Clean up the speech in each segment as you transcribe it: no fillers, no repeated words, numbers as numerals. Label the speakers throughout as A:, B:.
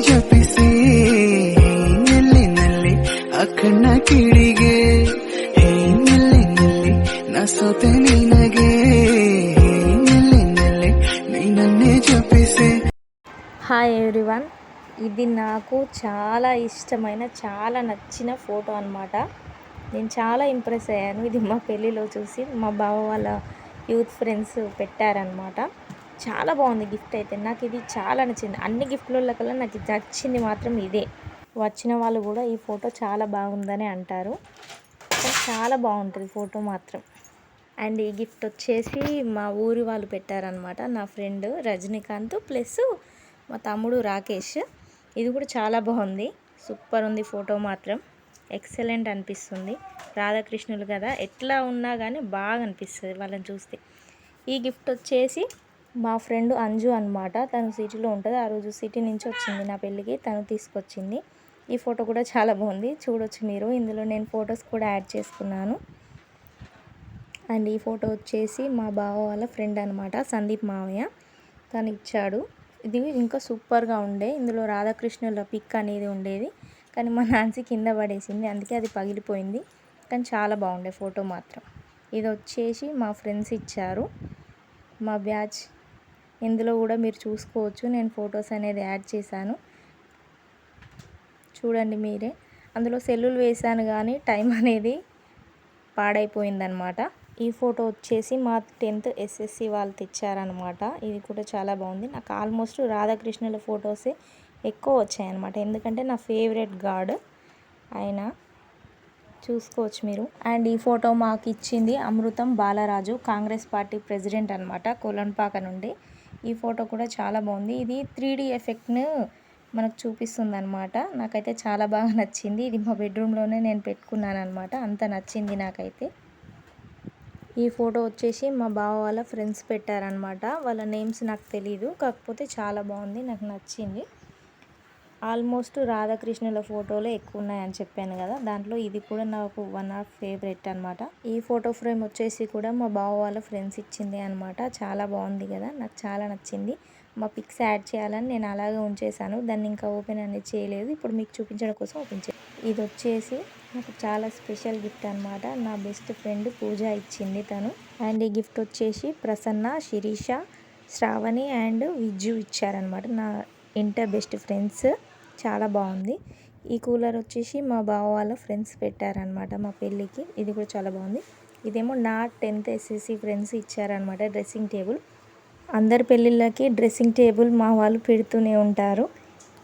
A: ಜಪಿಸಿ ನೆಲ್ಲಿ ನೆಲ್ಲಿ ಅಕ್ಕಣ್ಣ ಕಿಡಿಗೆ ನೆಲ್ಲಿ ನೆಲ್ಲಿ ನಾ ಸೋತೆ ನಿನಗೆ ನೆಲ್ಲಿ ನೆಲ್ಲಿ ನೀ ನನ್ನೇ ಜಪಿಸಿ.
B: హాయ్ ఎవ్రీవన్, ఇది నాకు చాలా ఇష్టమైన చాలా నచ్చిన ఫోటో అనమాట. నేను చాలా ఇంప్రెస్ అయ్యాను. ఇది మా పెళ్ళిలో చూసి మా బావ వాళ్ళ యూత్ ఫ్రెండ్స్ పెట్టారనమాట. చాలా బాగుంది గిఫ్ట్ అయితే. నాకు ఇది చాలా నచ్చింది. అన్ని గిఫ్ట్ల కల్లా నాకు ఇది నచ్చింది మాత్రం ఇదే. వచ్చిన వాళ్ళు కూడా ఈ ఫోటో చాలా బాగుందని అంటారు. చాలా బాగుంటుంది ఫోటో మాత్రం. అండ్ ఈ గిఫ్ట్ వచ్చేసి మా ఊరి వాళ్ళు పెట్టారనమాట. నా ఫ్రెండ్ రజనీకాంత్ ప్లస్ మా తమ్ముడు రాకేష్. ఇది కూడా చాలా బాగుంది, సూపర్ ఉంది ఫోటో మాత్రం. ఎక్సలెంట్ అనిపిస్తుంది. రాధాకృష్ణులు కదా, ఎట్లా ఉన్నా కానీ బాగా అనిపిస్తుంది వాళ్ళని చూస్తే. ఈ గిఫ్ట్ వచ్చేసి మా ఫ్రెండ్ అంజు అనమాట. తను సిటీలో ఉంటుంది. ఆ రోజు సిటీ నుంచి వచ్చింది నా పెళ్ళికి, తను తీసుకొచ్చింది. ఈ ఫోటో కూడా చాలా బాగుంది, చూడొచ్చు మీరు. ఇందులో నేను ఫొటోస్ కూడా యాడ్ చేసుకున్నాను. అండ్ ఈ ఫోటో వచ్చేసి మా బావ వాళ్ళ ఫ్రెండ్ అనమాట, సందీప్ మావయ్య. తను ఇచ్చాడు. ఇది ఇంకా సూపర్గా ఉండే. ఇందులో రాధాకృష్ణుల పిక్ అనేది ఉండేది, కానీ మా నాన్సీ కింద పడేసింది, అందుకే అది పగిలిపోయింది. కానీ చాలా బాగుండే ఫోటో మాత్రం. ఇది వచ్చేసి మా ఫ్రెండ్స్ ఇచ్చారు, మా బ్యాచ్. ఇందులో కూడా మీరు చూసుకోవచ్చు, నేను ఫొటోస్ అనేది యాడ్ చేశాను, చూడండి మీరే. అందులో సెల్లులు వేసాను కానీ టైం అనేది పాడైపోయిందనమాట. ఈ ఫోటో వచ్చేసి మా 10th SSC వాళ్ళు తెచ్చారనమాట. ఇది కూడా చాలా బాగుంది. నాకు ఆల్మోస్ట్ రాధాకృష్ణుల ఫొటోసే ఎక్కువ వచ్చాయన్నమాట, ఎందుకంటే నా ఫేవరెట్ గాడ్ ఆయన. చూసుకోవచ్చు మీరు. అండ్ ఈ ఫోటో మాకు ఇచ్చింది అమృతం బాలరాజు, కాంగ్రెస్ పార్టీ ప్రెసిడెంట్ అనమాట, కొలన్పాక నుండి. ఈ ఫోటో కూడా చాలా బాగుంది. ఇది 3D ఎఫెక్ట్ను మనకు చూపిస్తుంది అనమాట. నాకైతే చాలా బాగా నచ్చింది. ఇది మా బెడ్రూమ్లోనే నేను పెట్టుకున్నాను అనమాట, అంత నచ్చింది నాకైతే. ఈ ఫోటో వచ్చేసి మా బావ వాళ్ళ ఫ్రెండ్స్ పెట్టారనమాట. వాళ్ళ నేమ్స్ నాకు తెలీదు, కాకపోతే చాలా బాగుంది, నాకు నచ్చింది. ఆల్మోస్ట్ రాధాకృష్ణుల ఫోటోలే ఎక్కువ ఉన్నాయని చెప్పాను కదా, దాంట్లో ఇది కూడా నాకు వన్ ఆఫ్ ఫేవరెట్ అనమాట. ఈ ఫోటో ఫ్రేమ్ వచ్చేసి కూడా మా బావ వాళ్ళ ఫ్రెండ్స్ ఇచ్చింది అనమాట. చాలా బాగుంది కదా, నాకు చాలా నచ్చింది. మా పిక్స్ యాడ్ చేయాలని నేను అలాగే ఉంచేసాను, దాన్ని ఇంకా ఓపెన్ అనేది చేయలేదు. ఇప్పుడు మీకు చూపించడం కోసం ఓపెన్ చేయాలి. ఇది వచ్చేసి నాకు చాలా స్పెషల్ గిఫ్ట్ అనమాట. నా బెస్ట్ ఫ్రెండ్ పూజ ఇచ్చింది తను. అండ్ ఈ గిఫ్ట్ వచ్చేసి ప్రసన్న, శిరీష, శ్రావణి అండ్ విజ్జు ఇచ్చారనమాట, నా ఇంటర్ బెస్ట్ ఫ్రెండ్స్. చాలా బాగుంది. ఈ కూలర్ వచ్చేసి మా బావ వాళ్ళ ఫ్రెండ్స్ పెట్టారనమాట మా పెళ్ళికి. ఇది కూడా చాలా బాగుంది. ఇదేమో నా 10th SSC ఫ్రెండ్స్ ఇచ్చారనమాట, డ్రెస్సింగ్ టేబుల్. అందరి పెళ్ళిళ్ళకి డ్రెస్సింగ్ టేబుల్ మా వాళ్ళు పెడుతూనే ఉంటారు.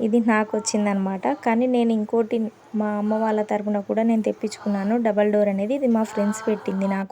B: ఇది నాకు వచ్చిందనమాట, కానీ నేను ఇంకోటి మా అమ్మ వాళ్ళ తరపున కూడా నేను తెప్పించుకున్నాను, డబల్ డోర్ అనేది. ఇది మా ఫ్రెండ్స్ పెట్టింది నాకు.